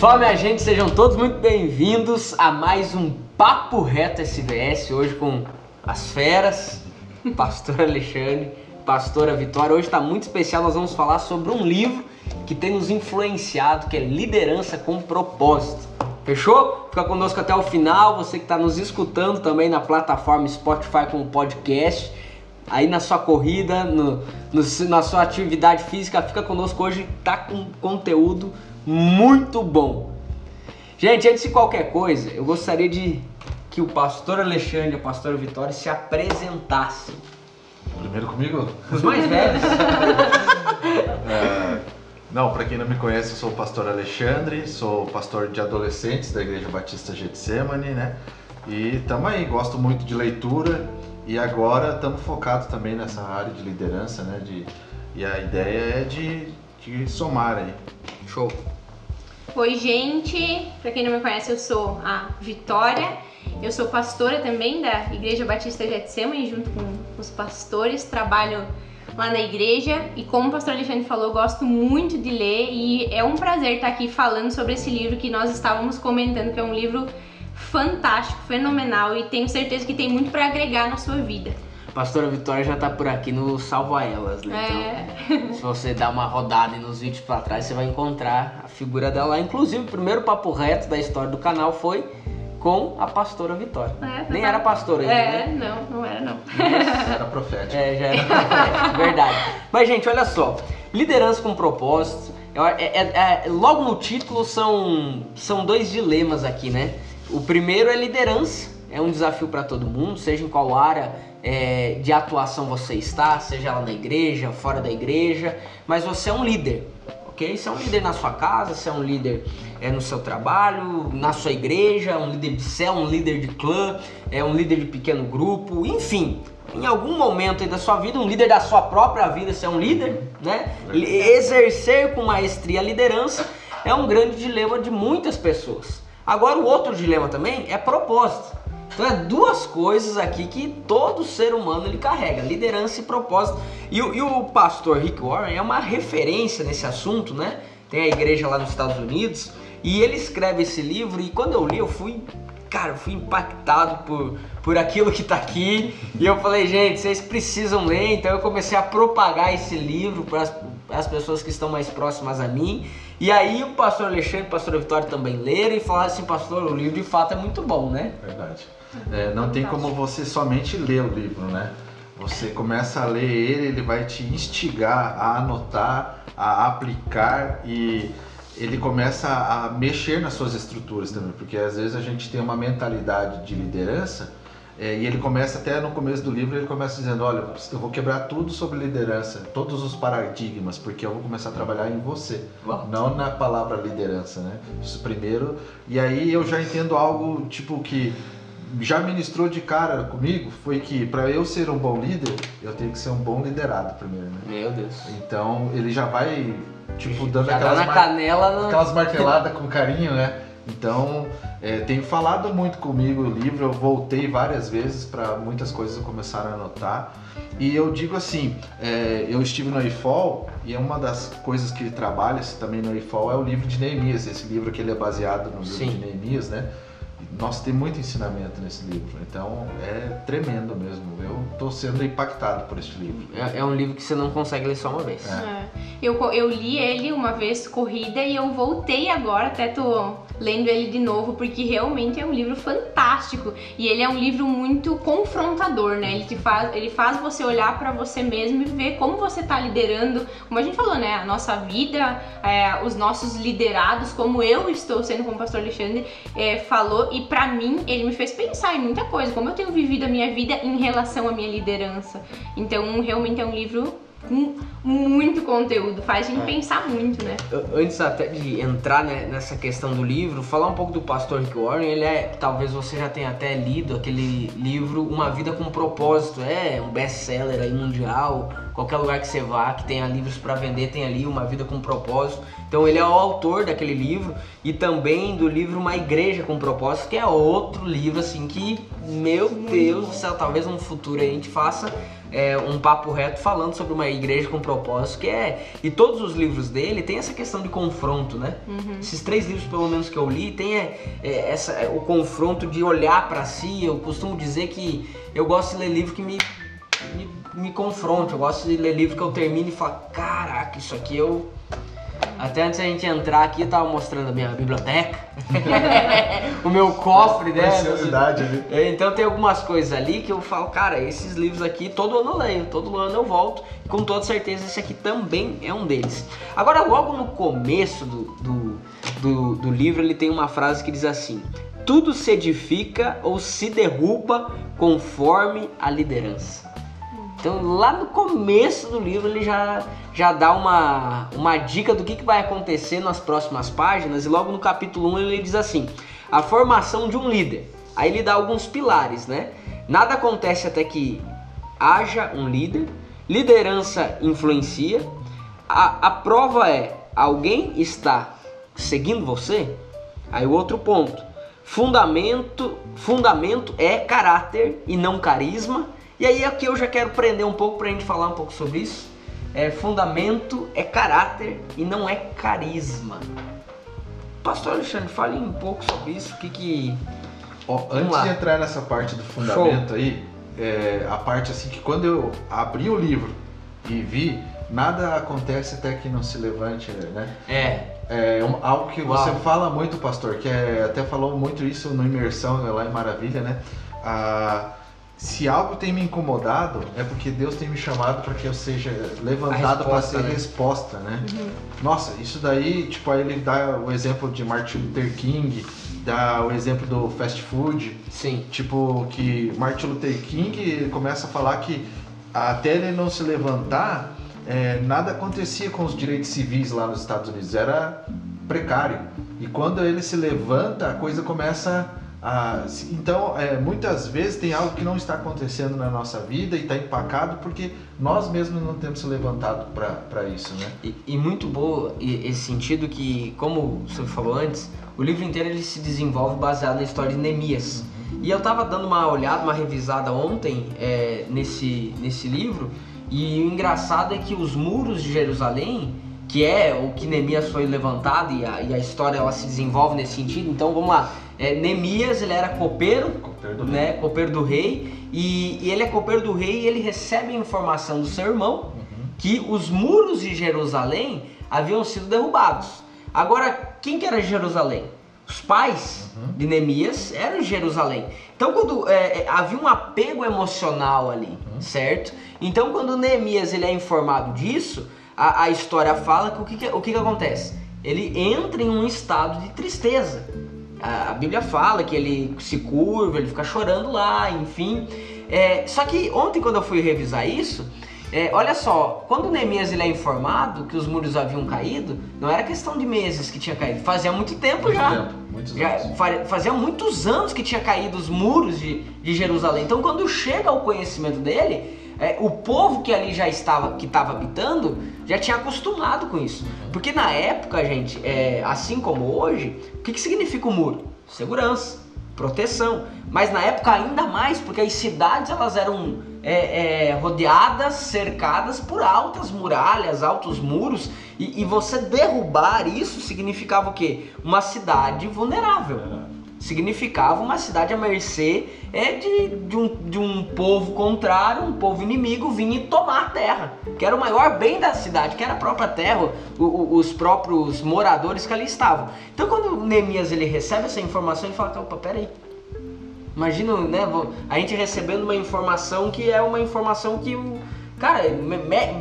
Fala, minha gente, sejam todos muito bem-vindos a mais um Papo Reto SVS, hoje com as feras, Pastor Alexandre, Pastora Vitória. Hoje está muito especial, nós vamos falar sobre um livro que tem nos influenciado, que é Liderança com Propósito. Fechou? Fica conosco até o final, você que está nos escutando também na plataforma Spotify com o podcast, aí na sua corrida, na sua atividade física, fica conosco hoje, tá com conteúdo muito bom. Gente, antes de qualquer coisa, eu gostaria de que o pastor Alexandre e a pastora Vitória se apresentassem. Primeiro comigo? Os mais velhos. Não, para quem não me conhece, eu sou o pastor Alexandre, sou pastor de adolescentes da Igreja Batista Getsemane, né? E estamos aí, gosto muito de leitura e agora estamos focados também nessa área de liderança, né? E a ideia é de somar aí. Show! Oi, gente, para quem não me conhece, eu sou a Vitória, eu sou pastora também da Igreja Batista Getsemane, junto com os pastores, trabalho lá na igreja e como o pastor Alexandre falou, eu gosto muito de ler e é um prazer estar aqui falando sobre esse livro que nós estávamos comentando, que é um livro fantástico, fenomenal e tenho certeza que tem muito para agregar na sua vida. Pastora Vitória já tá por aqui no Salva Elas, né? Então, se você dar uma rodada nos vídeos pra trás, você vai encontrar a figura dela lá. Inclusive, o primeiro papo reto da história do canal foi com a pastora Vitória. Nem era pastora ainda, né? Não era não. Era profético. Já era profético, verdade. Mas, gente, olha só. Liderança com propósito. Logo no título são dois dilemas aqui, né? O primeiro é liderança. É um desafio para todo mundo, seja em qual área de atuação você está, seja lá na igreja, fora da igreja, mas você é um líder, ok? Você é um líder na sua casa, você é um líder no seu trabalho, na sua igreja, um líder de célula, um líder de clã, um líder de pequeno grupo, enfim, em algum momento aí da sua vida, um líder da sua própria vida, você é um líder, né? Exercer com maestria a liderança é um grande dilema de muitas pessoas. Agora, o outro dilema também é propósito. Então é duas coisas aqui que todo ser humano ele carrega, liderança e propósito. E o pastor Rick Warren é uma referência nesse assunto, né? Tem a igreja lá nos Estados Unidos e ele escreve esse livro e quando eu li eu fui impactado por aquilo que tá aqui. E eu falei, gente, vocês precisam ler, então eu comecei a propagar esse livro para as pessoas que estão mais próximas a mim. E aí o pastor Alexandre e a pastora Vitória também leram e falaram assim, pastor, o livro de fato é muito bom, né? Verdade. Não tem como você somente ler o livro, né? Você começa a ler ele vai te instigar a anotar, a aplicar e ele começa a mexer nas suas estruturas também, porque às vezes a gente tem uma mentalidade de liderança e ele começa até no começo do livro, ele começa dizendo, olha, eu vou quebrar tudo sobre liderança, todos os paradigmas, porque eu vou começar a trabalhar em você, não na palavra liderança, né? Isso primeiro, e aí eu já entendo algo tipo que já ministrou de cara comigo, foi que para eu ser um bom líder, eu tenho que ser um bom liderado primeiro, né? Meu Deus. Então ele já vai tipo dando já aquelas canela aquelas marteladas com carinho, né? Então tem falado muito comigo o livro, eu voltei várias vezes para muitas coisas eu começar a anotar. E eu digo assim, eu estive no IFOL e uma das coisas que ele trabalha também no IFOL é o livro de Neemias, esse livro que ele é baseado no livro de Neemias, né? Nossa, tem muito ensinamento nesse livro, então é tremendo mesmo. Eu estou sendo impactado por esse livro. É um livro que você não consegue ler só uma vez. Eu li ele uma vez corrida e eu voltei agora, até tô lendo ele de novo, porque realmente é um livro fantástico. E ele é um livro muito confrontador, né? Ele faz você olhar para você mesmo e ver como você tá liderando, como a gente falou, né? A nossa vida, os nossos liderados, como eu estou sendo, como o pastor Alexandre falou. E pra mim, ele me fez pensar em muita coisa, como eu tenho vivido a minha vida em relação à minha liderança. Então, realmente é um livro com muito conteúdo, faz a gente pensar muito, né? Antes até de entrar nessa questão do livro, falar um pouco do pastor Rick Warren, talvez você já tenha até lido aquele livro Uma Vida com Propósito, um best-seller aí mundial, qualquer lugar que você vá, que tenha livros para vender, tem ali Uma Vida com Propósito, Então ele é o autor daquele livro e também do livro Uma Igreja com Propósito, que é outro livro assim que, meu Deus do céu, talvez no futuro a gente faça um papo reto falando sobre uma igreja com propósito, e todos os livros dele tem essa questão de confronto, né? Esses 3 livros pelo menos que eu li tem o confronto de olhar pra si. Eu costumo dizer que eu gosto de ler livro que me confronte, eu gosto de ler livro que eu termino e falo, caraca, isso aqui eu... Até antes da gente entrar aqui, eu tava mostrando a minha biblioteca, o meu cofre, né? Preciosidade ali. Então tem algumas coisas ali que eu falo, cara, esses livros aqui todo ano eu leio, todo ano eu volto, e com toda certeza esse aqui também é um deles. Agora, logo no começo do livro, ele tem uma frase que diz assim: tudo se edifica ou se derruba conforme a liderança. Então lá no começo do livro ele já dá uma dica do que vai acontecer nas próximas páginas, e logo no capítulo 1 ele diz assim: a formação de um líder. Aí ele dá alguns pilares, né? Nada acontece até que haja um líder, liderança influencia, a prova é, alguém está seguindo você? Aí o outro ponto, fundamento é caráter e não carisma. E aí aqui eu já quero prender um pouco pra gente falar um pouco sobre isso. Fundamento é caráter e não é carisma. Pastor Alexandre, fale um pouco sobre isso. Antes de entrar nessa parte do fundamento aí, a parte assim que quando eu abri o livro e vi, nada acontece até que não se levante, né? Algo que você fala muito, pastor, que até falou muito isso no Imersão lá em Maravilha, né? Se algo tem me incomodado, é porque Deus tem me chamado para que eu seja levantado para ser resposta, né? Nossa, isso daí, tipo, aí ele dá o exemplo de Martin Luther King, dá o exemplo do fast food. Sim. Tipo, que Martin Luther King ele começa a falar que até ele não se levantar, nada acontecia com os direitos civis lá nos Estados Unidos, era precário. E quando ele se levanta, a coisa começa então, muitas vezes tem algo que não está acontecendo na nossa vida e está empacado porque nós mesmos não temos se levantado para isso, né? E muito boa esse sentido que, como você falou antes, o livro inteiro ele se desenvolve baseado na história de Neemias. E eu estava dando uma olhada, uma revisada ontem nesse livro, e o engraçado é que os muros de Jerusalém, que é o que Neemias foi levantado, e a história ela se desenvolve nesse sentido. Então vamos lá, Neemias ele era copeiro do rei, e ele é copeiro do rei e ele recebe a informação do seu irmão que os muros de Jerusalém haviam sido derrubados. Agora, quem que era Jerusalém? Os pais de Neemias eram de Jerusalém. Então quando havia um apego emocional ali, certo? Então quando Neemias ele é informado disso, a história fala que o que acontece? Ele entra em um estado de tristeza. A Bíblia fala que ele se curva, ele fica chorando lá, enfim. Só que ontem quando eu fui revisar isso, olha só, quando Neemias ele é informado que os muros haviam caído, não era questão de meses que tinha caído, fazia muito tempo já. Fazia muitos anos que tinha caído os muros de Jerusalém. Então quando chega ao conhecimento dele, o povo que ali já estava habitando, já tinha acostumado com isso. Porque na época, gente, assim como hoje, o que significa o muro? Segurança, proteção. Mas na época ainda mais, porque as cidades elas eram rodeadas, cercadas por altas muralhas, altos muros. E você derrubar isso significava o quê? Uma cidade vulnerável. Significava uma cidade à mercê de um povo contrário, um povo inimigo vir e tomar a terra, que era o maior bem da cidade, que era a própria terra, os próprios moradores que ali estavam. Então quando Neemias ele recebe essa informação, ele fala, opa, peraí, imagina, né, a gente recebendo uma informação que é uma informação que, cara,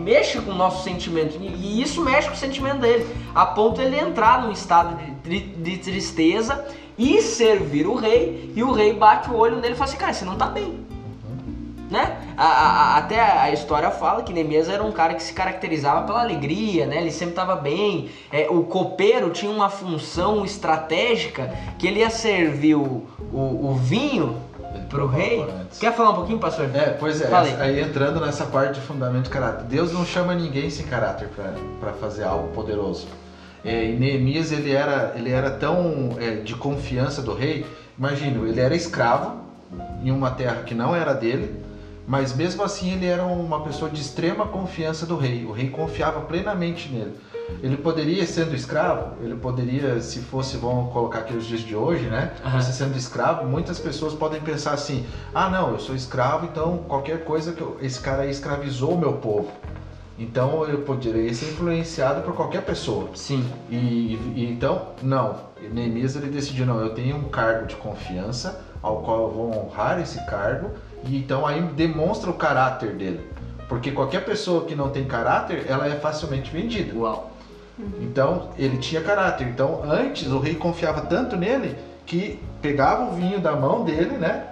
mexe com o nosso sentimento, e isso mexe com o sentimento dele, a ponto de ele entrar num estado de tristeza e servir o rei, e o rei bate o olho nele e fala assim, cara, você não tá bem, né? Até a história fala que Neemias era um cara que se caracterizava pela alegria, né? Ele sempre estava bem. O copeiro tinha uma função estratégica que ele ia servir o vinho pro rei. Quer falar um pouquinho, pastor? Pois é, aí entrando nessa parte de fundamento de caráter, Deus não chama ninguém sem caráter para fazer algo poderoso. E Neemias ele era tão de confiança do rei. Imagina, ele era escravo em uma terra que não era dele, mas mesmo assim ele era uma pessoa de extrema confiança do rei. O rei confiava plenamente nele. Ele poderia, sendo escravo, ele poderia, se fosse, vamos colocar aqui os dias de hoje, né? Você sendo escravo, muitas pessoas podem pensar assim: ah, não, eu sou escravo, então qualquer coisa esse cara aí escravizou o meu povo. Então eu poderia ser influenciado por qualquer pessoa. Sim. E então, não. Neemias ele decidiu: não, eu tenho um cargo de confiança ao qual eu vou honrar esse cargo, e então aí demonstra o caráter dele. Porque qualquer pessoa que não tem caráter, ela é facilmente vendida. Uau. Então ele tinha caráter. Então antes o rei confiava tanto nele que pegava o vinho da mão dele, né?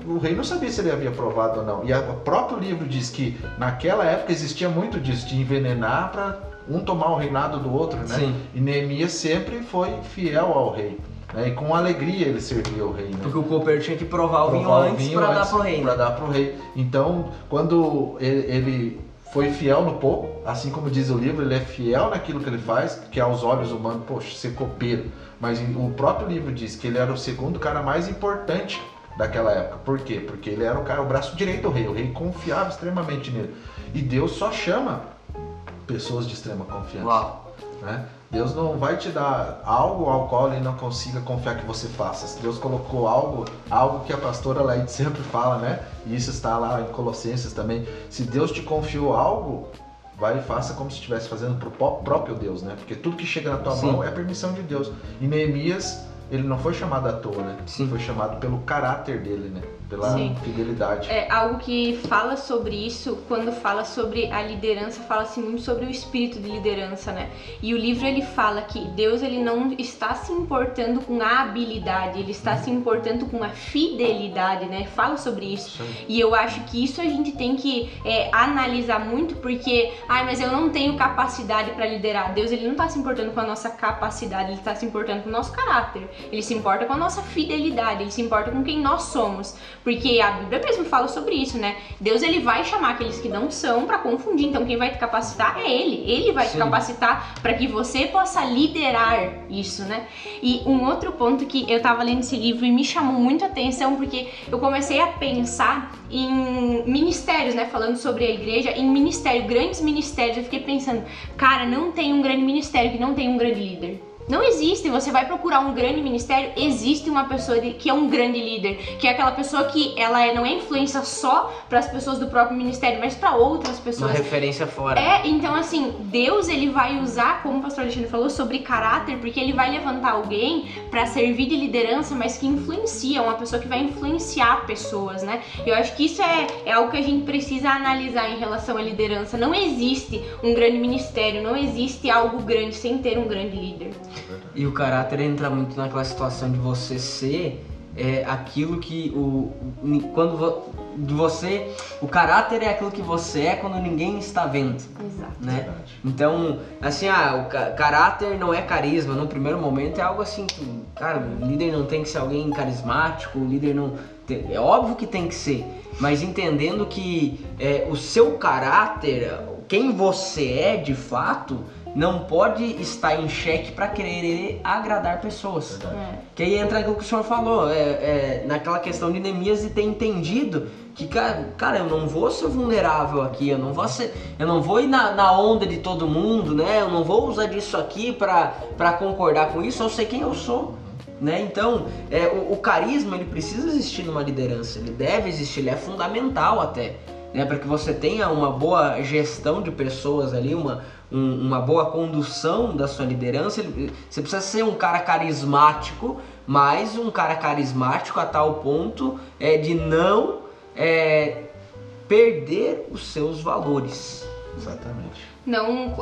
O rei não sabia se ele havia provado ou não. E o próprio livro diz que naquela época existia muito disso, de envenenar para um tomar o reinado do outro, né? Sim. E Neemias sempre foi fiel ao rei, né? E com alegria ele servia o rei, né? Porque o copeiro tinha que provar o vinho antes para dar pro rei. Para dar pro rei. Então, quando ele foi fiel no pouco, assim como diz o livro, ele é fiel naquilo que ele faz, que aos olhos humanos, poxa, ser copeiro. Mas o próprio livro diz que ele era o segundo cara mais importante daquela época. Por quê? Porque ele era o braço direito do rei. O rei confiava extremamente nele. E Deus só chama pessoas de extrema confiança. Uau. Né? Deus não vai te dar algo ao qual ele não consiga confiar que você faça. Se Deus colocou algo que a pastora Laide sempre fala, né? E isso está lá em Colossenses também. Se Deus te confiou algo, vai e faça como se estivesse fazendo para o próprio Deus, né? Porque tudo que chega na tua mão é permissão de Deus. E Neemias, ele não foi chamado à toa, né? Sim. Foi chamado pelo caráter dele, né? Pela fidelidade. É algo que fala sobre isso, quando fala sobre a liderança, fala-se muito sobre o espírito de liderança, né? E o livro ele fala que Deus ele não está se importando com a habilidade, ele está se importando com a fidelidade, né? Fala sobre isso. Sim. E eu acho que isso a gente tem que analisar muito, porque, mas eu não tenho capacidade para liderar. Deus ele não está se importando com a nossa capacidade, ele está se importando com o nosso caráter. Ele se importa com a nossa fidelidade, ele se importa com quem nós somos. Porque a Bíblia mesmo fala sobre isso, né? Deus ele vai chamar aqueles que não são para confundir. Então quem vai te capacitar é Ele. Ele vai te capacitar para que você possa liderar isso, né? E um outro ponto que eu tava lendo esse livro e me chamou muito a atenção, porque eu comecei a pensar em ministérios, né? Falando sobre a igreja, em ministério, grandes ministérios. Eu fiquei pensando, cara, não tem um grande ministério que não tem um grande líder. Não existe, você vai procurar um grande ministério, existe uma pessoa que é um grande líder, que é aquela pessoa que ela não é influência só para as pessoas do próprio ministério, mas para outras pessoas. Uma referência fora. Então assim, Deus ele vai usar, como o pastor Alexandre falou, sobre caráter, porque ele vai levantar alguém para servir de liderança, mas que influencia, uma pessoa que vai influenciar pessoas, né? Eu acho que isso é algo que a gente precisa analisar em relação à liderança. Não existe um grande ministério, não existe algo grande sem ter um grande líder. E o caráter entra muito naquela situação de você ser aquilo que o caráter é aquilo que você é quando ninguém está vendo. Exato. Né? Então, assim, o caráter não é carisma. No primeiro momento é algo assim que, cara, o líder não tem que ser alguém carismático, o líder não tem, é óbvio que tem que ser, mas entendendo que o seu caráter, quem você é de fato, não pode estar em xeque para querer agradar pessoas. Que aí entra aquilo que o senhor falou, naquela questão de Neemias de ter entendido que, cara, eu não vou ser vulnerável aqui, eu não vou ir na onda de todo mundo, né? Eu não vou usar disso aqui para concordar com isso, eu sei quem eu sou. Né? Então, o carisma ele precisa existir numa liderança, ele deve existir, ele é fundamental até, né? Para que você tenha uma boa gestão de pessoas ali, uma boa condução da sua liderança. Você precisa ser um cara carismático, mas um cara carismático a tal ponto de não perder os seus valores. Exatamente. Não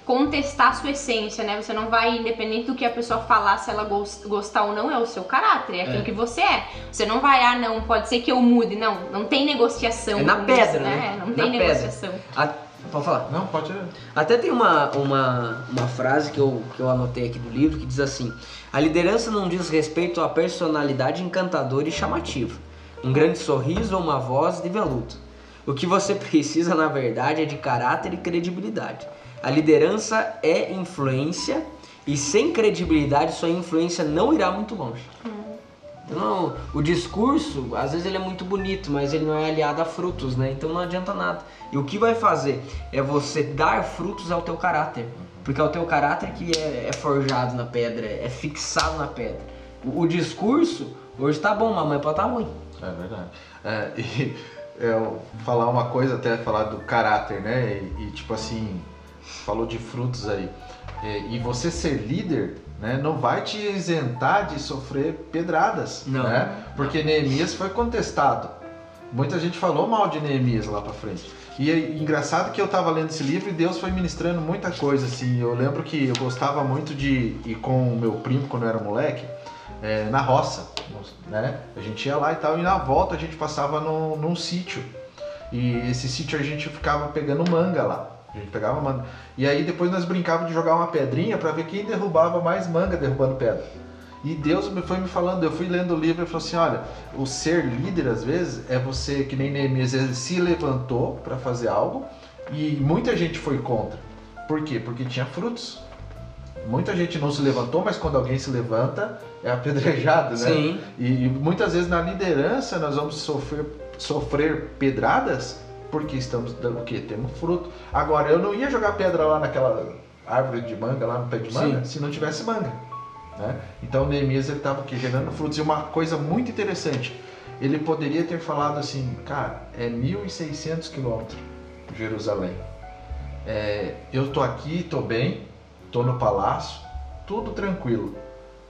contestar a sua essência, né? Você não vai, independente do que a pessoa falar, se ela gostar ou não, é o seu caráter, é aquilo que você é. Você não vai, não, pode ser que eu mude. Não tem negociação. É na pedra, isso, né? Não tem negociação. Pode falar? Não, pode ir. Até tem uma frase que eu anotei aqui do livro que diz assim: a liderança não diz respeito à personalidade encantadora e chamativa, um grande sorriso ou uma voz de veludo. O que você precisa, na verdade, é de caráter e credibilidade. A liderança é influência e sem credibilidade sua influência não irá muito longe. Não, o discurso, às vezes ele é muito bonito, mas ele não é aliado a frutos, né? Então não adianta nada. E o que vai fazer é você dar frutos ao teu caráter. Porque é o teu caráter que é forjado na pedra, é fixado na pedra. O discurso, hoje tá bom, amanhã pode estar ruim. É verdade. Eu falar uma coisa, até falar do caráter, né? E tipo assim, falou de frutos aí. E você ser líder, né, não vai te isentar de sofrer pedradas, Não. né? Porque Neemias foi contestado. Muita gente falou mal de Neemias lá pra frente. E é engraçado que eu tava lendo esse livro e Deus foi ministrando muita coisa, assim. Eu lembro que eu gostava muito de ir com o meu primo quando eu era moleque, na roça, né? A gente ia lá e tal, e na volta a gente passava num sítio. E esse sítio a gente ficava pegando manga lá. A gente pegava manga. E aí depois nós brincávamos de jogar uma pedrinha pra ver quem derrubava mais manga derrubando pedra. E Deus foi me falando, eu fui lendo o livro e falou assim, olha, o ser líder às vezes é você, que nem Neemias, ele se levantou para fazer algo e muita gente foi contra. Por quê? Porque tinha frutos. Muita gente não se levantou, mas quando alguém se levanta é apedrejado, né? Sim. E muitas vezes na liderança nós vamos sofrer pedradas porque estamos dando o quê? Temos fruto. Agora, eu não ia jogar pedra lá naquela árvore de manga, lá no pé de manga, se não tivesse manga. Né? Então Neemias estava gerando frutos. E uma coisa muito interessante, ele poderia ter falado assim, cara, é 1.600 quilômetros Jerusalém. Eu tô aqui, tô bem, tô no palácio, tudo tranquilo.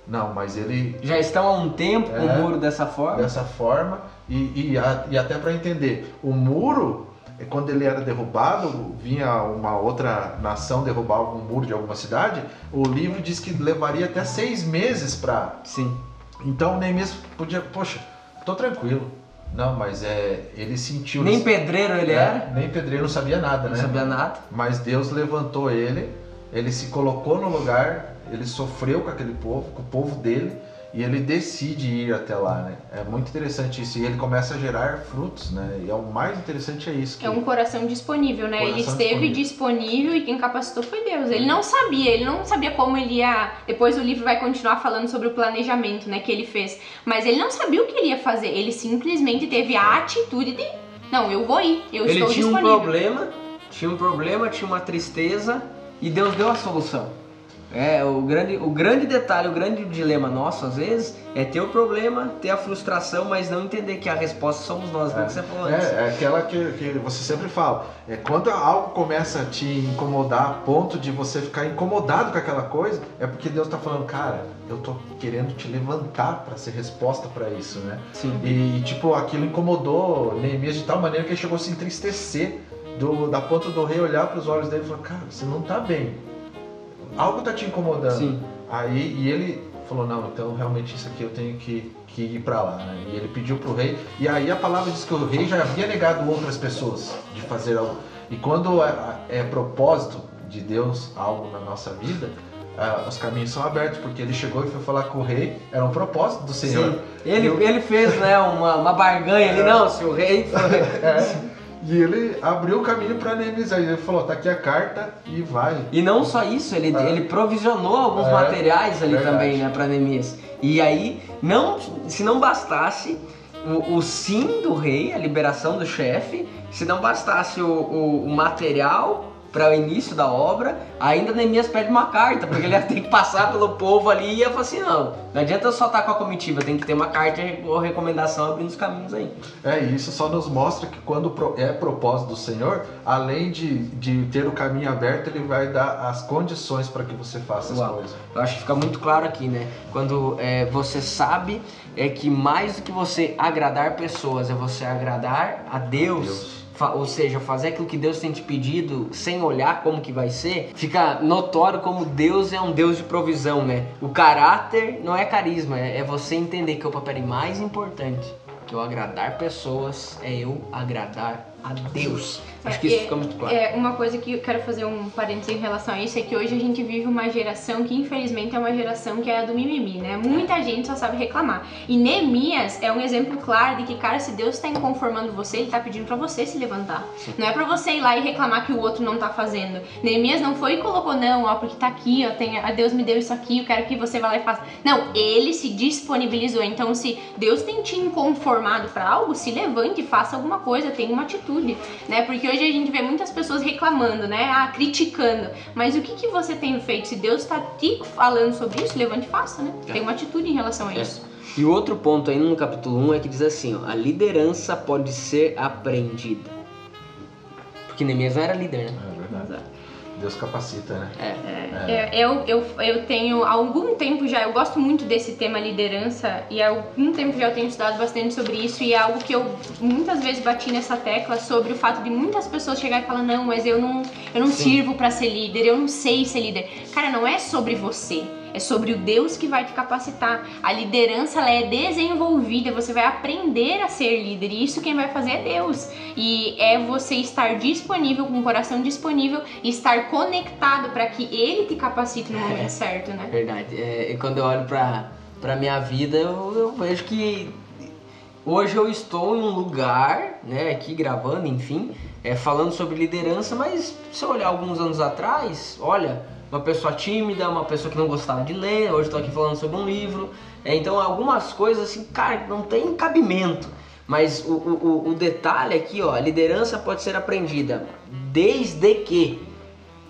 Não, mas ele... Já estão há um tempo com o muro dessa forma? Dessa forma, e até para entender, o muro, quando ele era derrubado, vinha uma outra nação derrubar algum muro de alguma cidade, o livro diz que levaria até 6 meses para... Sim. Então Neemias podia, poxa, tô tranquilo. Não, mas ele sentiu... Nem pedreiro ele era? Nem pedreiro, não sabia nada, né? Não sabia nada. Mas Deus levantou ele se colocou no lugar, ele sofreu com aquele povo, com o povo dele, e ele decide ir até lá, né? É muito interessante isso, e ele começa a gerar frutos, né? E o mais interessante é isso. É um coração disponível, né? Ele esteve disponível e quem capacitou foi Deus. Ele não sabia como ele ia... Depois o livro vai continuar falando sobre o planejamento, né, que ele fez. Mas ele não sabia o que ele ia fazer, ele simplesmente teve a atitude de... Não, eu vou ir, eu estou disponível. Tinha um problema, tinha uma tristeza, e Deus deu a solução. O grande detalhe, o grande dilema nosso, às vezes, é ter o problema, ter a frustração, mas não entender que a resposta somos nós, como você falou antes. É aquela que você sempre fala. Quando algo começa a te incomodar a ponto de você ficar incomodado com aquela coisa, é porque Deus está falando, cara, eu tô querendo te levantar para ser resposta para isso, né? Sim. E tipo, aquilo incomodou Neemias de tal maneira que ele chegou a se entristecer da ponta do rei, olhar para os olhos dele e falar, cara, você não tá bem. Algo tá te incomodando. Sim. E ele falou, não, então realmente isso aqui eu tenho que ir para lá, né? E ele pediu pro rei, e aí a palavra diz que o rei já havia negado outras pessoas de fazer algo. E quando é propósito de Deus algo na nossa vida, os caminhos são abertos, porque ele chegou e foi falar com o rei, era um propósito do Senhor. Sim. Ele fez, né, uma barganha ali, não, se o rei foi... E ele abriu o caminho para Neemias, aí ele falou, tá aqui a carta e vai. E não só isso, ele provisionou alguns materiais ali também, né, para Neemias. E aí, se não bastasse o sim do rei, a liberação do chefe, se não bastasse o material para o início da obra, ainda Neemias pede uma carta, porque ele ia ter que passar pelo povo ali e ia falar assim, não adianta eu só estar com a comitiva, tem que ter uma carta ou recomendação abrindo os caminhos aí. Isso só nos mostra que quando é propósito do Senhor, além de ter o caminho aberto, ele vai dar as condições para que você faça as coisas. Eu acho que fica muito claro aqui, né? Quando você sabe que mais do que você agradar pessoas, é você agradar a Deus. Ou seja, fazer aquilo que Deus tem te pedido sem olhar como que vai ser, fica notório como Deus é um Deus de provisão, né? O caráter não é carisma, é você entender que o papel mais importante que eu agradar pessoas é eu agradar a Deus. Acho que isso fica muito claro. Uma coisa que eu quero fazer um parênteses em relação a isso é que hoje a gente vive uma geração que infelizmente é uma geração que é a do mimimi, né? Muita gente só sabe reclamar. E Neemias é um exemplo claro de que, cara, se Deus está inconformando você, ele tá pedindo pra você se levantar. Sim. Não é pra você ir lá e reclamar que o outro não tá fazendo. Neemias não foi e colocou, não, ó, porque tá aqui, ó, Deus me deu isso aqui, eu quero que você vá lá e faça. Não, ele se disponibilizou. Então, se Deus tem te inconformado pra algo, se levante, faça alguma coisa, tenha uma atitude, né? Porque hoje a gente vê muitas pessoas reclamando, né? Criticando. Mas o que você tem feito? Se Deus tá te falando sobre isso, levante e faça, né? Tem uma atitude em relação a isso. E o outro ponto aí no capítulo 1 é que diz assim, ó, a liderança pode ser aprendida. Porque Neemias não era líder, né? É verdade. Exato. Deus capacita, né? Eu tenho algum tempo já, eu gosto muito desse tema liderança e há algum tempo já eu tenho estudado bastante sobre isso e é algo que eu muitas vezes bati nessa tecla sobre o fato de muitas pessoas chegarem e falar, não, mas eu não sirvo pra ser líder, eu não sei ser líder. Cara, não é sobre você. É sobre o Deus que vai te capacitar. A liderança, ela é desenvolvida, você vai aprender a ser líder e isso quem vai fazer é Deus. E é você estar disponível, com o coração disponível e estar conectado para que Ele te capacite no momento certo, né? Verdade. E quando eu olho pra minha vida, eu vejo que hoje eu estou em um lugar, né, aqui gravando, enfim, falando sobre liderança, mas se eu olhar alguns anos atrás, olha... Uma pessoa tímida, uma pessoa que não gostava de ler, hoje estou aqui falando sobre um livro. Então algumas coisas assim, cara, não tem cabimento. Mas o detalhe aqui, ó, a liderança pode ser aprendida desde que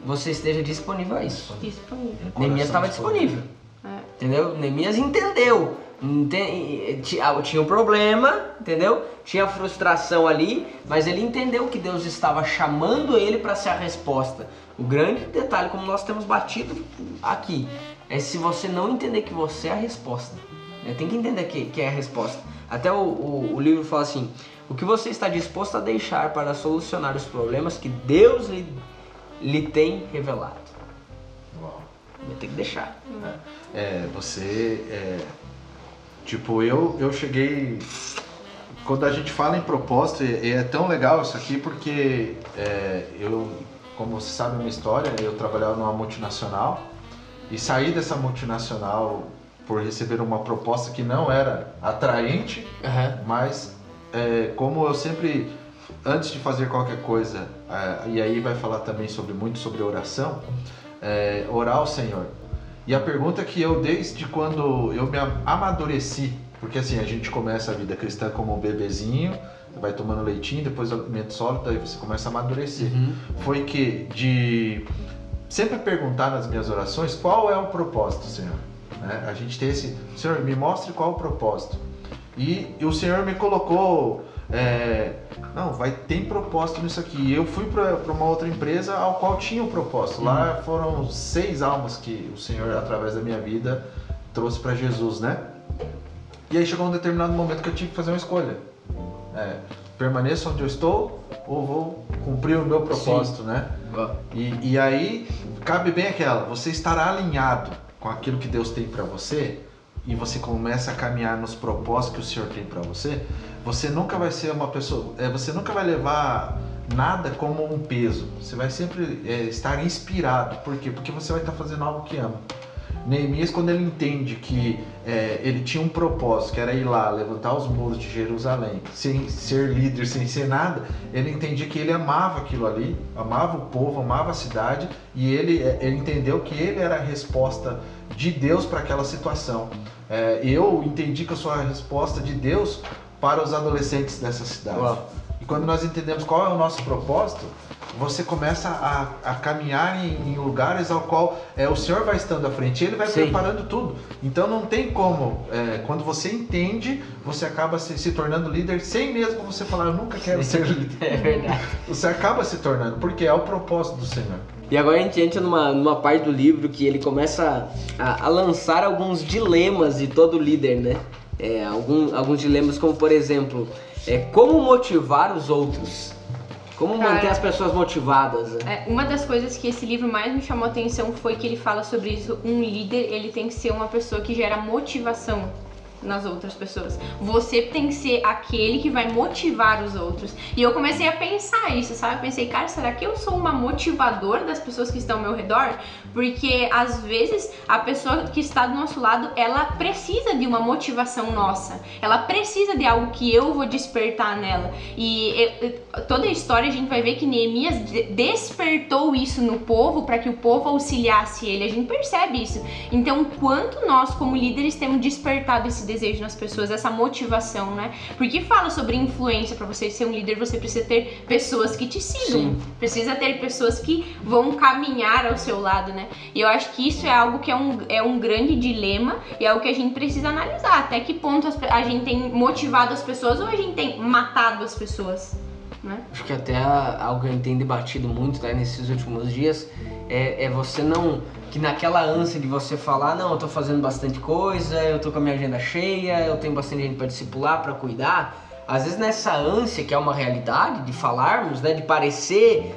você esteja disponível a isso. Disponível. Neemias estava disponível. Entendeu? Neemias entendeu. Tinha um problema, entendeu? Tinha frustração ali, mas ele entendeu que Deus estava chamando ele para ser a resposta. O grande detalhe, como nós temos batido aqui, é se você não entender que você é a resposta. Tem que entender que é a resposta. Até o livro fala assim, o que você está disposto a deixar para solucionar os problemas que Deus lhe tem revelado. Uau. Vai ter que deixar. Tipo, eu cheguei... Quando a gente fala em propósito, é tão legal isso aqui porque como você sabe a minha história, eu trabalhava numa multinacional e saí dessa multinacional por receber uma proposta que não era atraente, mas como eu sempre, antes de fazer qualquer coisa, e aí vai falar também muito sobre oração, orar ao Senhor. E a pergunta que eu, desde quando eu me amadureci, porque assim, a gente começa a vida cristã como um bebezinho, vai tomando leitinho, depois alimento sólido, aí você começa a amadurecer. Foi que de sempre perguntar nas minhas orações qual é o propósito, Senhor. A gente tem esse, Senhor, me mostre qual é o propósito. E o Senhor me colocou, tem propósito nisso aqui. E eu fui para uma outra empresa ao qual tinha um propósito. Lá foram 6 almas que o Senhor, através da minha vida, trouxe para Jesus, né? E aí chegou um determinado momento que eu tive que fazer uma escolha. Permaneço onde eu estou ou vou cumprir o meu propósito, né? E aí cabe bem você estará alinhado com aquilo que Deus tem para você e você começa a caminhar nos propósitos que o Senhor tem para você, você nunca vai ser uma pessoa, você nunca vai levar nada como um peso, você vai sempre estar inspirado. Por quê? Porque você vai estar fazendo algo que ama. Neemias, quando ele entende que ele tinha um propósito, que era ir lá, levantar os muros de Jerusalém, sem ser líder, sem ser nada, ele entendia que ele amava aquilo ali, amava o povo, amava a cidade, e ele entendeu que ele era a resposta de Deus para aquela situação. Eu entendi que eu sou a resposta de Deus para os adolescentes dessa cidade. Uau. E quando nós entendemos qual é o nosso propósito, você começa a caminhar em lugares ao qual o Senhor vai estando à frente, Ele vai preparando tudo. Então não tem como, quando você entende, você acaba se tornando líder sem mesmo você falar, eu nunca quero ser líder. É verdade. Você acaba se tornando, porque é o propósito do Senhor. E agora a gente entra numa parte do livro que ele começa a lançar alguns dilemas de todo líder, né? Alguns dilemas como, por exemplo, como motivar os outros. Como manter as pessoas motivadas? Né? Uma das coisas que esse livro mais me chamou a atenção foi que ele fala sobre isso. Um líder, ele tem que ser uma pessoa que gera motivação nas outras pessoas. Você tem que ser aquele que vai motivar os outros. E eu comecei a pensar isso, sabe? Eu pensei, cara, será que eu sou uma motivadora das pessoas que estão ao meu redor? Porque às vezes a pessoa que está do nosso lado, ela precisa de uma motivação nossa. Ela precisa de algo que eu vou despertar nela. E toda a história a gente vai ver que Neemias despertou isso no povo para que o povo auxiliasse ele. A gente percebe isso. Então, quanto nós como líderes temos despertado esse desejo nas pessoas, essa motivação, né? Porque fala sobre influência. Para você ser um líder, você precisa ter pessoas que te sigam. Sim. Precisa ter pessoas que vão caminhar ao seu lado, né? E eu acho que isso é algo que é um grande dilema e é algo que a gente precisa analisar. Até que ponto a gente tem motivado as pessoas ou a gente tem matado as pessoas, né? Acho que até algo que a gente tem debatido muito, tá, nesses últimos dias é você não... Que naquela ânsia de você falar, não, eu tô fazendo bastante coisa, eu tô com a minha agenda cheia, eu tenho bastante gente para discipular, para cuidar. Às vezes nessa ânsia, que é uma realidade, de falarmos, né, de parecer,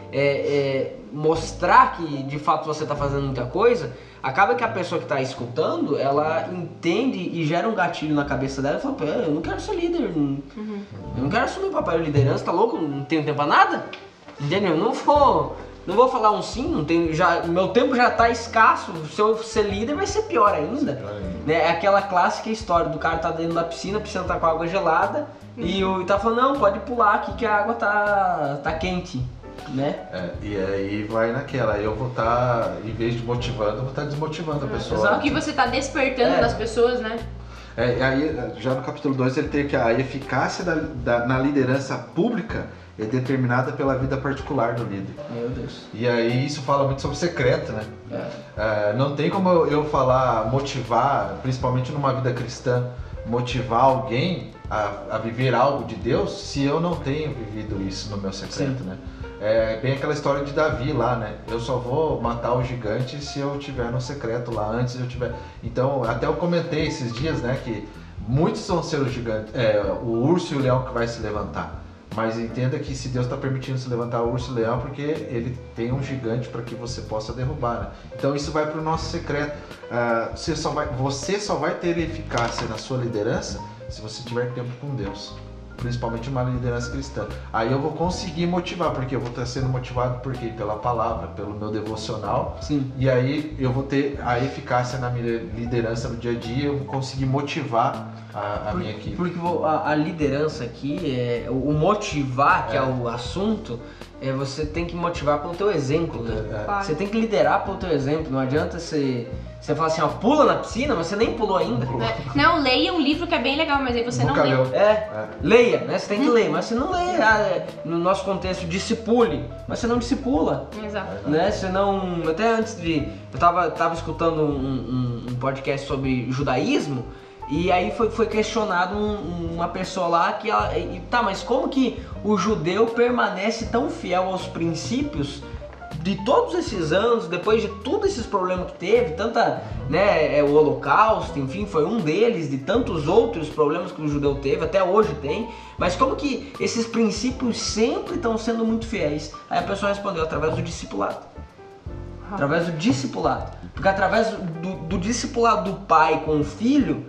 mostrar que de fato você tá fazendo muita coisa, acaba que a pessoa que tá escutando, ela entende e gera um gatilho na cabeça dela e fala, eu não quero ser líder, eu não quero assumir o papel de liderança, tá louco? Não tenho tempo pra nada? Entendeu? Não vou falar um sim, não tenho, meu tempo já tá escasso, se eu ser líder vai ser pior ainda. Né? É aquela clássica história do cara tá dentro da piscina, a piscina tá com água gelada e tá falando, não, pode pular aqui que a água tá quente, né? E aí vai naquela, eu vou estar, em vez de motivando, eu vou estar desmotivando a pessoa. Só que você tá despertando nas pessoas, né? Aí, já no capítulo 2 ele tem que a eficácia na liderança pública é determinada pela vida particular do líder. Meu Deus. E aí isso fala muito sobre secreto, né? Não tem como eu falar, motivar, principalmente numa vida cristã, motivar alguém a viver algo de Deus se eu não tenho vivido isso no meu secreto, né? É bem aquela história de Davi lá, né? Eu só vou matar o gigante se eu tiver no secreto lá, antes eu tiver... Então, até eu comentei esses dias, né, que muitos vão ser os gigantes, o urso e o leão que vai se levantar. Mas entenda que se Deus está permitindo se levantar o urso e o leão, porque ele tem um gigante para que você possa derrubar, né? Então isso vai para o nosso secreto. Você só vai ter eficácia na sua liderança se você tiver tempo com Deus. Principalmente uma liderança cristã. Aí eu vou conseguir motivar, porque eu vou estar sendo motivado por quê? Pela palavra, pelo meu devocional. Sim. E aí eu vou ter a eficácia na minha liderança no dia a dia, eu vou conseguir motivar a minha equipe. Porque a liderança aqui, o motivar, que é o assunto, você tem que motivar pelo teu exemplo, né? Você tem que liderar pelo teu exemplo, não adianta você falar assim, ó, pula na piscina, mas você nem pulou ainda. Não, leia um livro que é bem legal, mas aí você não leu. Leia, né? Você tem que ler, mas você não lê. No nosso contexto, discipule, mas você não discipula. Exato. Né? Você não... Até antes de... Eu tava escutando um podcast sobre judaísmo, e aí foi questionado uma pessoa lá que ela... Tá, mas como que o judeu permanece tão fiel aos princípios de todos esses anos, depois de todos esses problemas que teve, o Holocausto, enfim, foi um deles, de tantos outros problemas que o judeu teve, até hoje tem, mas como que esses princípios sempre estão sendo muito fiéis? Aí a pessoa respondeu, através do discipulado. Através do discipulado. Porque através do discipulado do pai com o filho,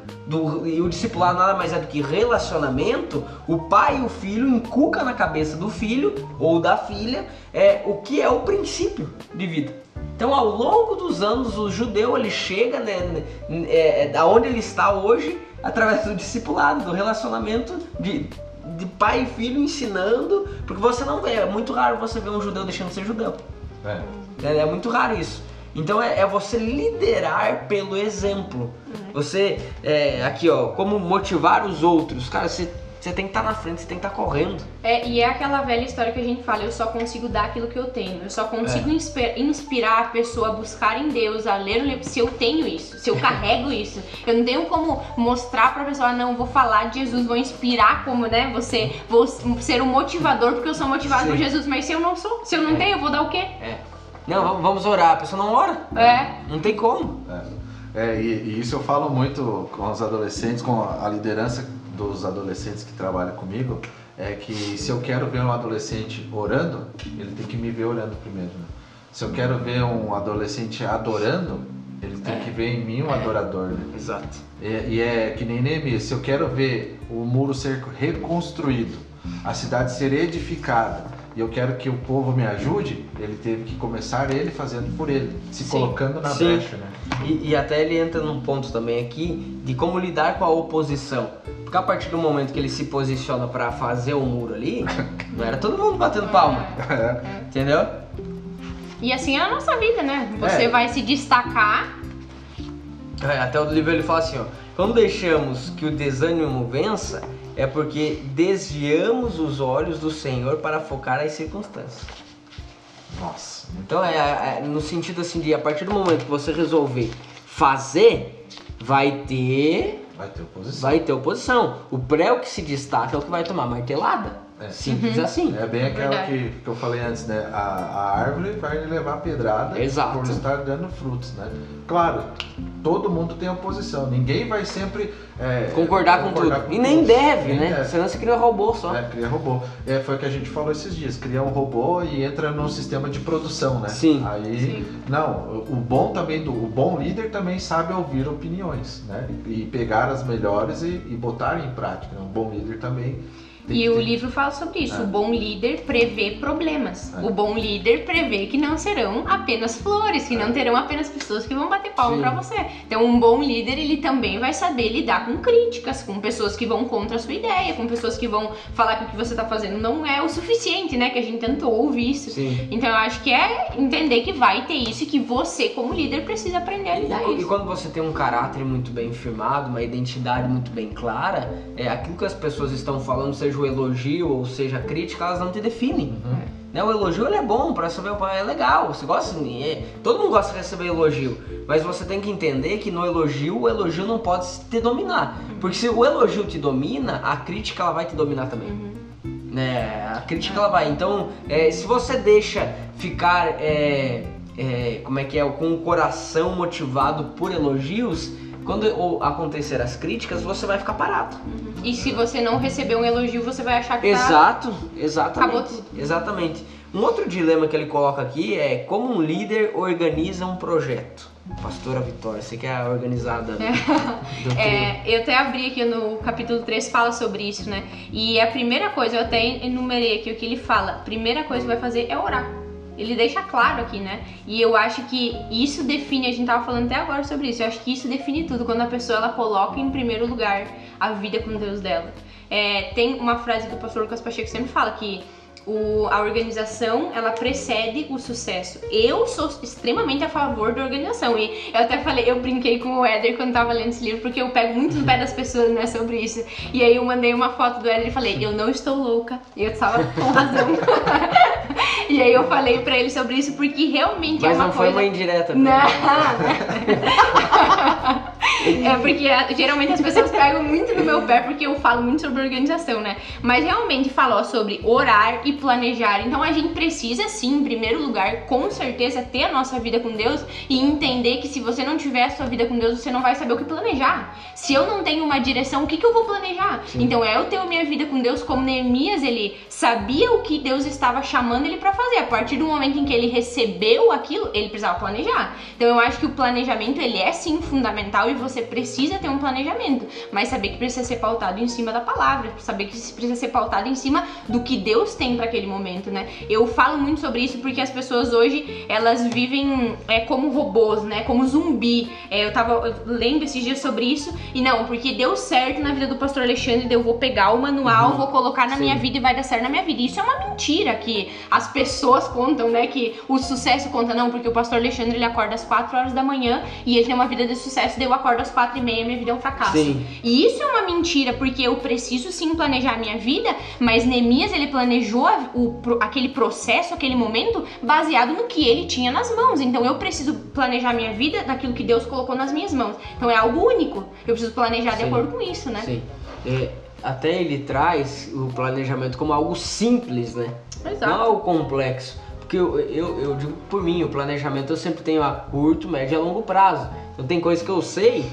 e o discipulado nada mais é do que relacionamento, o pai e o filho inculcam na cabeça do filho ou da filha o que é o princípio de vida. Então, ao longo dos anos, o judeu ele chega da onde ele está hoje através do discipulado, do relacionamento de pai e filho ensinando, porque você não vê, é muito raro você ver um judeu deixando de ser judeu. É muito raro isso. Então é você liderar pelo exemplo. Você, aqui ó, como motivar os outros. Cara, você tem que estar na frente, você tem que estar correndo. E é aquela velha história que a gente fala, eu só consigo dar aquilo que eu tenho. Eu só consigo inspirar a pessoa a buscar em Deus, a ler o livro, se eu tenho isso, se eu carrego isso. Eu não tenho como mostrar pra pessoa, não, vou falar de Jesus, vou inspirar como, né, vou ser um motivador porque eu sou motivado por Jesus. Mas se eu não sou, se eu não tenho, eu vou dar o quê? Não, vamos orar. A pessoa não ora. Não tem como. E isso eu falo muito com os adolescentes, com a liderança dos adolescentes que trabalham comigo, é que se eu quero ver um adolescente orando, ele tem que me ver orando primeiro, né? Se eu quero ver um adolescente adorando, Ele tem que ver em mim um adorador, né? Exato. E é que nem Neemias, se eu quero ver o muro ser reconstruído, a cidade ser edificada, e eu quero que o povo me ajude, ele teve que começar ele fazendo por ele, se colocando na brecha, né? E até ele entra num ponto também aqui de como lidar com a oposição. Porque a partir do momento que ele se posiciona para fazer o muro ali, não era todo mundo batendo palma. Entendeu? E assim é a nossa vida, né? Você vai se destacar. Até o livro ele fala assim, ó. Quando deixamos que o desânimo vença, é porque desviamos os olhos do Senhor para focar as circunstâncias. Nossa. Então no sentido assim de a partir do momento que você resolver fazer, vai ter oposição. Vai ter oposição. O prego que se destaca é o que vai tomar martelada. Simples assim. É bem aquela que eu falei antes, né? A árvore vai levar pedrada por estar dando frutos, né? Claro, todo mundo tem oposição. Ninguém vai sempre concordar com tudo. E nem deve, né? Senão você cria um robô só. Cria robô. Foi o que a gente falou esses dias. Cria um robô e entra num sistema de produção, né? Sim. Aí, não, o bom líder também sabe ouvir opiniões, né? E pegar as melhores e botar em prática. Um bom líder também. E o livro fala sobre isso. O bom líder prevê problemas. O bom líder prevê que não serão apenas flores, que não terão apenas pessoas que vão bater palma pra você. Então, um bom líder, ele também vai saber lidar com críticas, com pessoas que vão contra a sua ideia, com pessoas que vão falar que o que você tá fazendo não é o suficiente, né? Que a gente tentou ouvir isso. Sim. Então, eu acho que é entender que vai ter isso e que você, como líder, precisa aprender a lidar isso. E quando você tem um caráter muito bem firmado, uma identidade muito bem clara, aquilo que as pessoas estão falando, seja o elogio ou seja a crítica, elas não te definem. Né? O elogio ele é bom para saber, é legal, você gosta, todo mundo gosta de receber elogio, mas você tem que entender que no elogio, o elogio não pode te dominar, porque se o elogio te domina, a crítica ela vai te dominar também. Né? A crítica ela vai, então se você deixa ficar com o coração motivado por elogios, quando acontecer as críticas, você vai ficar parado. E se você não receber um elogio, você vai achar que exatamente. acabou tudo. Exatamente. Um outro dilema que ele coloca aqui é como um líder organiza um projeto. Pastora Vitória, você que é a organizada do eu até abri aqui no capítulo 3, fala sobre isso, né? E a primeira coisa, eu até enumerei aqui o que ele fala. A primeira coisa que vai fazer é orar. Ele deixa claro aqui, né? E eu acho que isso define, a gente tava falando até agora sobre isso, eu acho que isso define tudo, quando a pessoa ela coloca em primeiro lugar a vida com Deus dela. Tem uma frase que o pastor Lucas Pacheco sempre fala, que a organização, ela precede o sucesso. Eu sou extremamente a favor da organização. E eu até falei, eu brinquei com o Éder quando tava lendo esse livro, porque eu pego muito no pé das pessoas, né, sobre isso. E aí eu mandei uma foto do Éder e falei, eu não estou louca. E eu estava com razão. E aí eu falei pra ele sobre isso, porque realmente mas é uma não coisa... foi uma indireta. Não. Porque geralmente as pessoas pegam muito no meu pé porque eu falo muito sobre organização, né? Mas realmente falou sobre orar e planejar. Então a gente precisa sim, em primeiro lugar, com certeza, ter a nossa vida com Deus e entender que se você não tiver a sua vida com Deus, você não vai saber o que planejar. Se eu não tenho uma direção, o que eu vou planejar? Sim. Então eu tenho a minha vida com Deus, como Neemias, ele sabia o que Deus estava chamando ele pra fazer. A partir do momento em que ele recebeu aquilo, ele precisava planejar. Então eu acho que o planejamento, ele é sim fundamental e você precisa ter um planejamento, mas saber que precisa ser pautado em cima da palavra, saber que precisa ser pautado em cima do que Deus tem para aquele momento, né? Eu falo muito sobre isso porque as pessoas hoje, elas vivem como robôs, né? Como zumbi. Eu tava lendo esses dias sobre isso e não, porque deu certo na vida do pastor Alexandre, eu vou pegar o manual, vou colocar na minha vida e vai dar certo na minha vida. Isso é uma mentira que as pessoas contam, né? Que o sucesso conta, não, porque o pastor Alexandre, ele acorda às 4 horas da manhã e ele tem uma vida de sucesso, daí eu acordo às 4h30, minha vida é um fracasso. Sim. E isso é uma mentira, porque eu preciso sim planejar a minha vida, mas Neemias, ele planejou aquele processo, aquele momento, baseado no que ele tinha nas mãos. Então eu preciso planejar a minha vida daquilo que Deus colocou nas minhas mãos. Então é algo único. Eu preciso planejar de acordo com isso, né? Sim. Até ele traz o planejamento como algo simples, né? Exato. Não algo complexo. Porque eu digo por mim, o planejamento eu sempre tenho a curto, médio e a longo prazo. Então tem coisas que eu sei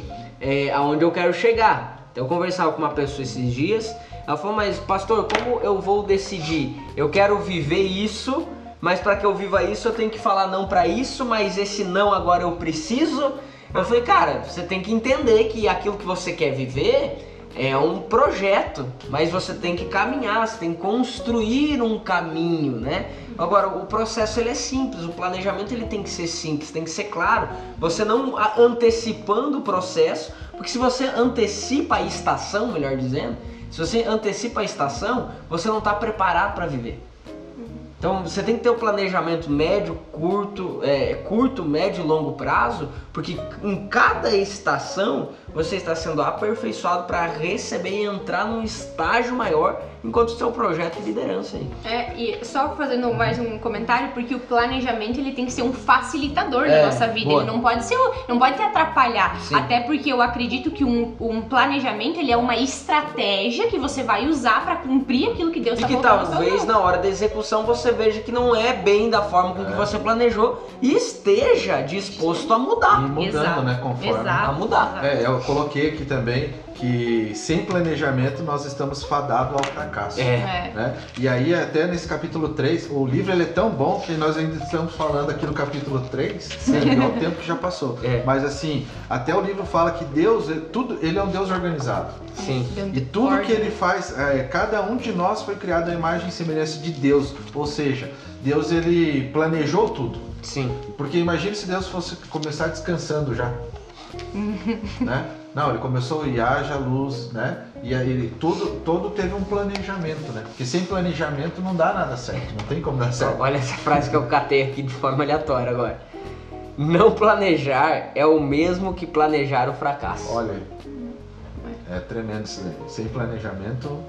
aonde eu quero chegar. Então eu conversava com uma pessoa esses dias, ela falou, mas pastor, como eu vou decidir? Eu quero viver isso, mas para que eu viva isso eu tenho que falar não para isso, mas esse não agora eu preciso. Eu falei, cara, você tem que entender que aquilo que você quer viver é um projeto, mas você tem que caminhar, você tem que construir um caminho, né? Agora, o processo ele é simples, o planejamento ele tem que ser simples, tem que ser claro. Você não antecipando o processo, porque se você antecipa a estação, melhor dizendo, se você antecipa a estação, você não está preparado para viver. Então você tem que ter um planejamento médio, curto, médio e longo prazo, porque em cada estação você está sendo aperfeiçoado para receber e entrar num estágio maior enquanto o seu projeto de liderança aí. E só fazendo mais um comentário, porque o planejamento ele tem que ser um facilitador da nossa vida, boa. ele não pode te atrapalhar. Sim. Até porque eu acredito que um planejamento ele é uma estratégia que você vai usar para cumprir aquilo que Deus E está que colocando na sua talvez mão. na hora da execução você veja que não é bem da forma com que você planejou e esteja disposto a E mudar. mudando, Exato. né? Conforme. Exato. A mudar. Eu coloquei aqui também que sem planejamento nós estamos fadados ao fracasso. Né? E aí até nesse capítulo 3, o livro ele é tão bom que nós ainda estamos falando aqui no capítulo 3, né? É o tempo que já passou. Mas assim, até o livro fala que Deus, ele é um Deus organizado. Sim. E tudo que ele faz, cada um de nós foi criado à imagem e semelhança de Deus. Ou seja, Deus ele planejou tudo. Sim. Porque imagine se Deus fosse começar descansando já. Né? Não, ele começou e haja luz, né? E aí ele todo teve um planejamento, né? Porque sem planejamento não dá nada certo, não tem como dar certo. Olha essa frase que eu catei aqui de forma aleatória agora. Não planejar é o mesmo que planejar o fracasso. Olha aí. É tremendo isso daí. Sem planejamento.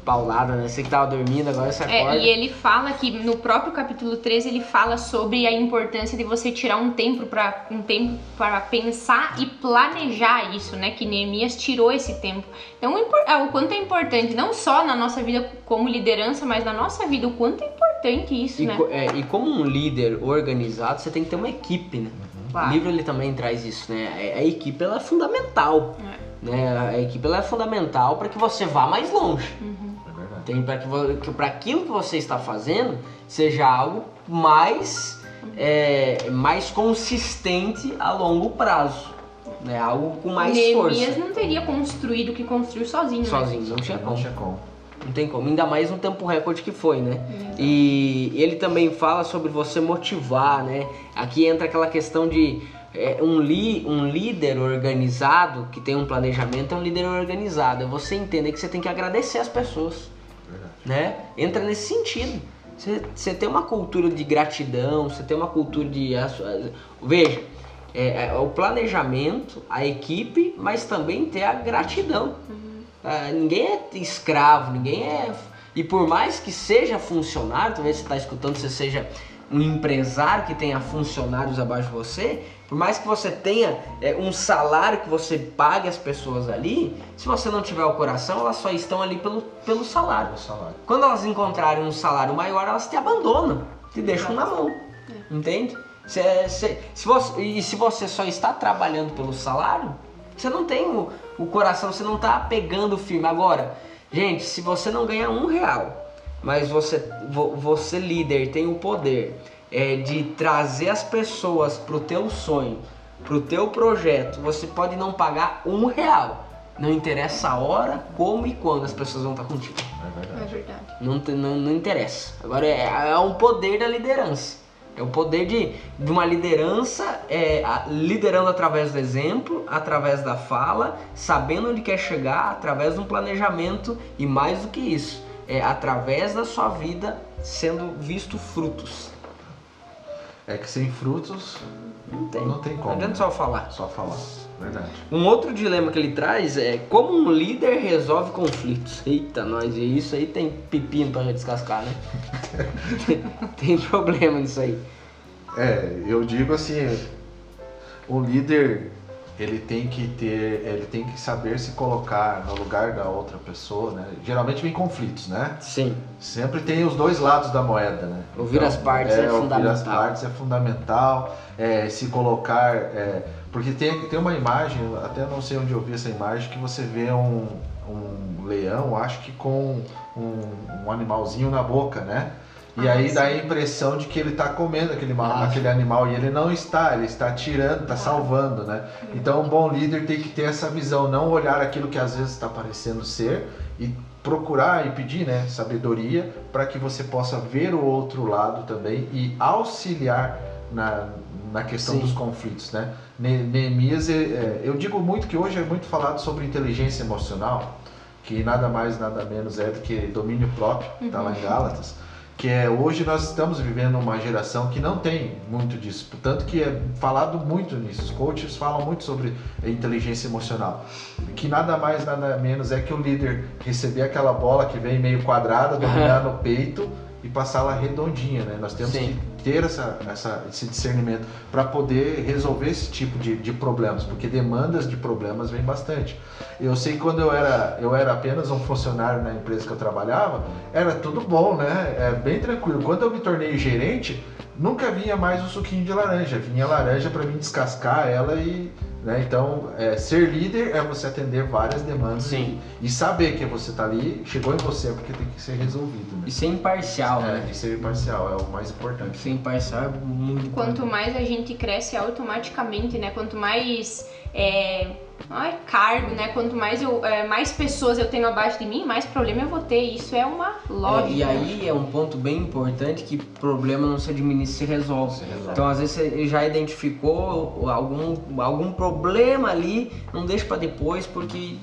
Paulada, né? Você que tava dormindo, agora você acorda. E ele fala que no próprio capítulo 13 ele fala sobre a importância de você tirar um tempo para pensar e planejar isso, né? Que Neemias tirou esse tempo. Então o quanto é importante, não só na nossa vida como liderança, mas na nossa vida, o quanto é importante isso, né? E como um líder organizado, você tem que ter uma equipe, né? Claro. O livro ele também traz isso, né? A equipe ela é fundamental. Né? A equipe ela é fundamental para que você vá mais longe. Tem para aquilo que você está fazendo seja algo mais consistente a longo prazo, né? Algo com mais força. Neemias não teria construído o que construiu sozinho. Sozinho, né? não tinha Não como. tinha como. Não tem como, ainda mais no tempo recorde que foi, né? E ele também fala sobre você motivar, né? Aqui entra aquela questão de um líder organizado, que tem um planejamento, é um líder organizado. É você entender que você tem que agradecer as pessoas, né? Entra nesse sentido. Você tem uma cultura de gratidão, você tem uma cultura de... Veja, o planejamento, a equipe, mas também ter a gratidão. Ninguém é escravo, ninguém é... E por mais que seja funcionário, talvez você está escutando, você seja um empresário que tenha funcionários abaixo de você, por mais que você tenha um salário que você pague as pessoas ali, se você não tiver o coração, elas só estão ali pelo salário. Quando elas encontrarem um salário maior, elas te abandonam, te deixam na mão, entende? Se você só está trabalhando pelo salário, você não tem o coração, você não está pegando firme. Agora, gente, se você não ganha R$1, mas você líder tem o poder de trazer as pessoas pro teu sonho, pro teu projeto, você pode não pagar R$1. Não interessa a hora, como e quando as pessoas vão estar contigo. É verdade. Não interessa. Agora é um poder da liderança. É o poder de uma liderança liderando através do exemplo, através da fala, sabendo onde quer chegar, através de um planejamento e mais do que isso, através da sua vida sendo visto frutos. É que sem frutos não tem como. Não adianta só falar. Só falar, verdade. Um outro dilema que ele traz é como um líder resolve conflitos. Eita, nós, e isso aí tem pepino pra descascar, né? Tem problema nisso aí. Eu digo assim, o líder ele tem que saber se colocar no lugar da outra pessoa, né? Geralmente vem conflitos, né? Sim. Sempre tem os dois lados da moeda, né? Ouvir as partes é fundamental. Ouvir as partes é fundamental, se colocar, porque tem uma imagem, até não sei onde eu vi essa imagem, que você vê um leão, acho que com um animalzinho na boca, né? E aí dá a impressão de que ele está comendo aquele animal e ele não está, ele está tirando, está salvando, né? Então um bom líder tem que ter essa visão, não olhar aquilo que às vezes está parecendo ser e procurar e pedir, né, sabedoria para que você possa ver o outro lado também e auxiliar na questão dos conflitos, né? Neemias, eu digo muito que hoje é muito falado sobre inteligência emocional, que nada mais, nada menos é do que domínio próprio, está lá em Gálatas, que hoje nós estamos vivendo uma geração que não tem muito disso, tanto que é falado muito nisso, os coaches falam muito sobre inteligência emocional, que nada mais, nada menos é que o líder receber aquela bola que vem meio quadrada, dominar no peito e passá-la redondinha, né? Nós temos que ter esse discernimento para poder resolver esse tipo de problemas, porque demandas de problemas vem bastante. Eu sei que quando eu era apenas um funcionário na empresa que eu trabalhava, era tudo bom, né? É bem tranquilo. Quando eu me tornei gerente, nunca vinha mais o suquinho de laranja, vinha laranja para mim descascar ela e... Né? Então, ser líder é você atender várias demandas e saber que você está ali, chegou em você porque tem que ser resolvido. Né? E ser imparcial, né? E ser imparcial é o mais importante. Ser imparcial é muito importante. Quanto mais a gente cresce automaticamente, né? Quanto mais cargo, né? Quanto mais pessoas eu tenho abaixo de mim, mais problema eu vou ter. Isso é uma lógica. E aí é um ponto bem importante que problema não se administra, se resolve. Então às vezes você já identificou algum problema ali, não deixa pra depois porque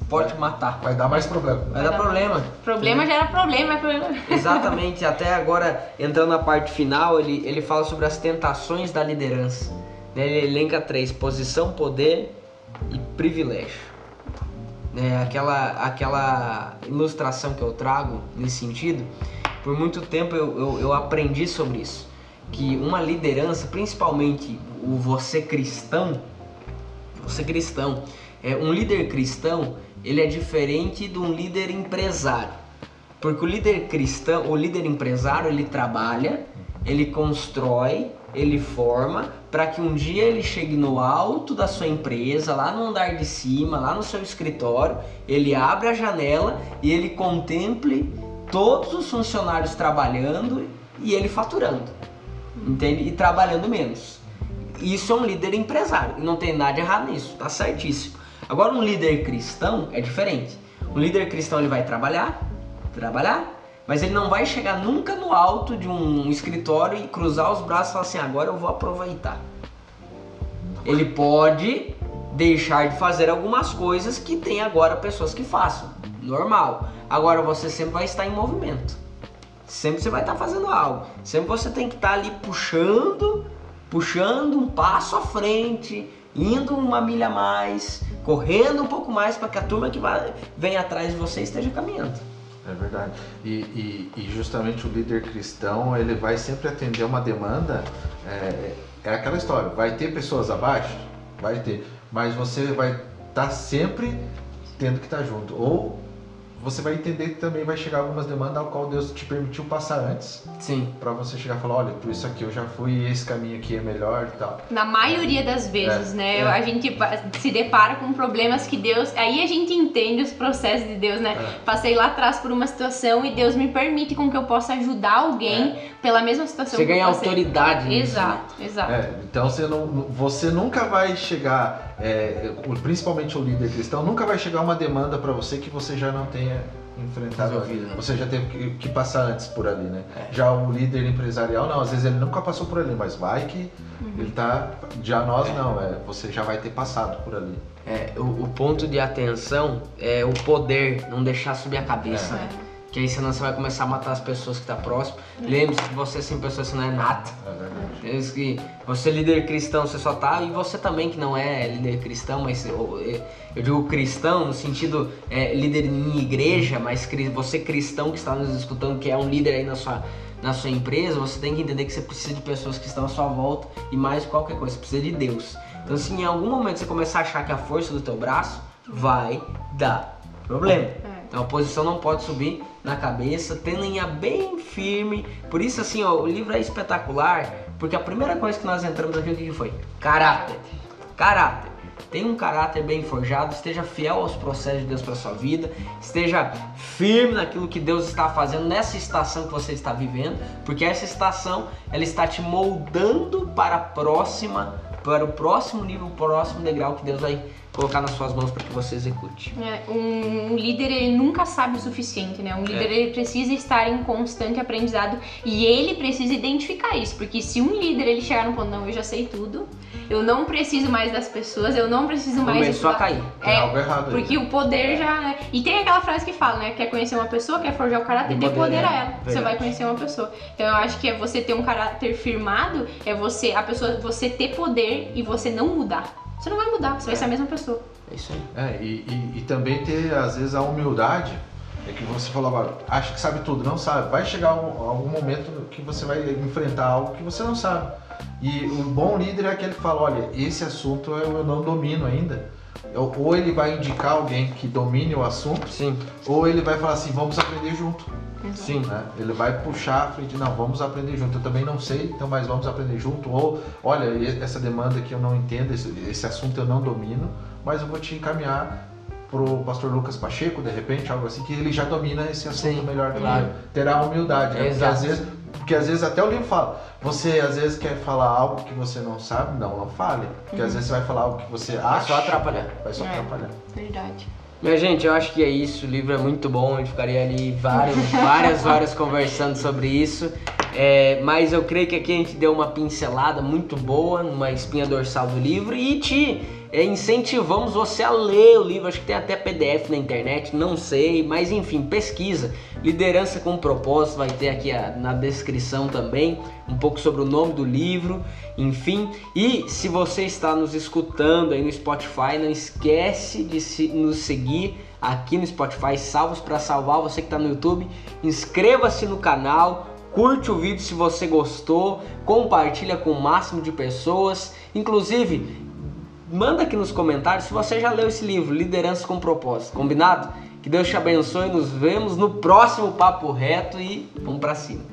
pode matar. Vai dar mais problema. Vai dar problema. Problema gera problema, é problema. Exatamente. Até agora, entrando na parte final, ele fala sobre as tentações da liderança. Ele elenca 3: posição, poder e privilégio. Aquela ilustração que eu trago nesse sentido, por muito tempo eu aprendi sobre isso, que uma liderança, principalmente o você cristão, um líder cristão, ele é diferente de um líder empresário, porque o líder cristão, o líder empresário, ele trabalha, ele constrói, ele forma para que um dia ele chegue no alto da sua empresa, lá no andar de cima, lá no seu escritório, ele abre a janela e ele contemple todos os funcionários trabalhando e ele faturando, entende? E trabalhando menos. Isso é um líder empresário e não tem nada de errado nisso, tá certíssimo. Agora um líder cristão é diferente. Um líder cristão ele vai trabalhar, mas ele não vai chegar nunca no alto de um escritório e cruzar os braços e falar assim, agora eu vou aproveitar. Ele pode deixar de fazer algumas coisas que tem agora pessoas que façam, normal. Agora você sempre vai estar em movimento, sempre você vai estar fazendo algo, sempre você tem que estar ali puxando um passo à frente, indo uma milha a mais, correndo um pouco mais para que a turma que vem atrás de você esteja caminhando. É verdade. E justamente o líder cristão, ele vai sempre atender uma demanda, é aquela história, vai ter pessoas abaixo? Vai ter, mas você vai estar sempre tendo que estar junto. Ou você vai entender que também vai chegar algumas demandas ao qual Deus te permitiu passar antes. Sim. Pra você chegar e falar, olha, por isso aqui eu já fui, esse caminho aqui é melhor e tal. Na maioria das vezes, né? A gente se depara com problemas que Deus... Aí a gente entende os processos de Deus, né? Passei lá atrás por uma situação e Deus me permite com que eu possa ajudar alguém pela mesma situação você que eu ganha passei. Autoridade nisso, Exato, né? exato. Então você nunca vai chegar, principalmente o líder cristão, nunca vai chegar uma demanda para você que você já não tenha enfrentado, você já teve que passar antes por ali, né? Já o líder empresarial não, às vezes ele nunca passou por ali, mas vai que ele tá, já nós não, você já vai ter passado por ali. O ponto de atenção é o poder, não deixar subir a cabeça, né? Que aí senão você vai começar a matar as pessoas que estão próximas. Lembre-se que você sem pessoa, você não é nada. É verdade. Que você é líder cristão, você só tá, e você também que não é líder cristão, mas eu digo cristão no sentido líder em igreja, mas você cristão que está nos escutando, que é um líder aí na sua empresa, você tem que entender que você precisa de pessoas que estão à sua volta e mais qualquer coisa, você precisa de Deus. Então se em algum momento você começar a achar que a força do teu braço vai dar problema. Então a posição não pode subir na cabeça, tem linha bem firme. Por isso assim, o livro é espetacular, porque a primeira coisa que nós entramos aqui, o que foi? Caráter. tenha um caráter bem forjado, esteja fiel aos processos de Deus para sua vida, esteja firme naquilo que Deus está fazendo nessa estação que você está vivendo, porque essa estação ela está te moldando para o próximo nível, o próximo degrau que Deus vai colocar nas suas mãos para que você execute. Um líder, ele nunca sabe o suficiente, né? Um líder, ele precisa estar em constante aprendizado e ele precisa identificar isso, porque se um líder, ele chegar no ponto, não, eu já sei tudo, eu não preciso mais das pessoas, eu não preciso mais... Começou a cair. Tem algo errado porque aí. o poder já... Né? E tem aquela frase que fala, né? Quer conhecer uma pessoa, quer forjar o caráter, dê poder a ela. Verdade. Você vai conhecer uma pessoa. Então eu acho que é você ter um caráter firmado, é você ter poder e você não mudar. Você não vai mudar, você vai ser a mesma pessoa. É isso aí. E também ter, às vezes, a humildade, é que você falou agora, acha que sabe tudo, não sabe. Vai chegar algum momento que você vai enfrentar algo que você não sabe. E o bom líder é aquele que fala, olha, esse assunto eu não domino ainda. Ou ele vai indicar alguém que domine o assunto, Sim. ou ele vai falar assim, vamos aprender junto. Sim. Né? Ele vai puxar a frente, não, vamos aprender junto. Eu também não sei, então mas vamos aprender junto. Ou, olha, essa demanda que eu não entendo, esse assunto eu não domino, mas eu vou te encaminhar pro pastor Lucas Pacheco, de repente, algo assim, que ele já domina esse assunto Sim, melhor que claro. eu. Terá humildade, né? Exato. Porque às vezes até o livro fala, você às vezes quer falar algo que você não sabe, não fale. Porque às vezes você vai falar algo que você acha, Vai só atrapalhar. Vai só atrapalhar. Verdade. Minha gente, eu acho que é isso, o livro é muito bom, a gente ficaria ali várias horas conversando sobre isso, mas eu creio que aqui a gente deu uma pincelada muito boa, numa espinha dorsal do livro e te incentivamos você a ler o livro, acho que tem até PDF na internet, não sei, mas enfim, pesquisa. Liderança com Propósito, vai ter aqui na descrição também um pouco sobre o nome do livro, enfim. E se você está nos escutando aí no Spotify, não esquece de nos seguir aqui no Spotify, Salvos para Salvar. Você que está no YouTube, inscreva-se no canal, curte o vídeo se você gostou, compartilha com o máximo de pessoas, inclusive manda aqui nos comentários se você já leu esse livro, Liderança com Propósito, combinado? Que Deus te abençoe, nos vemos no próximo Papo Reto e vamos pra cima.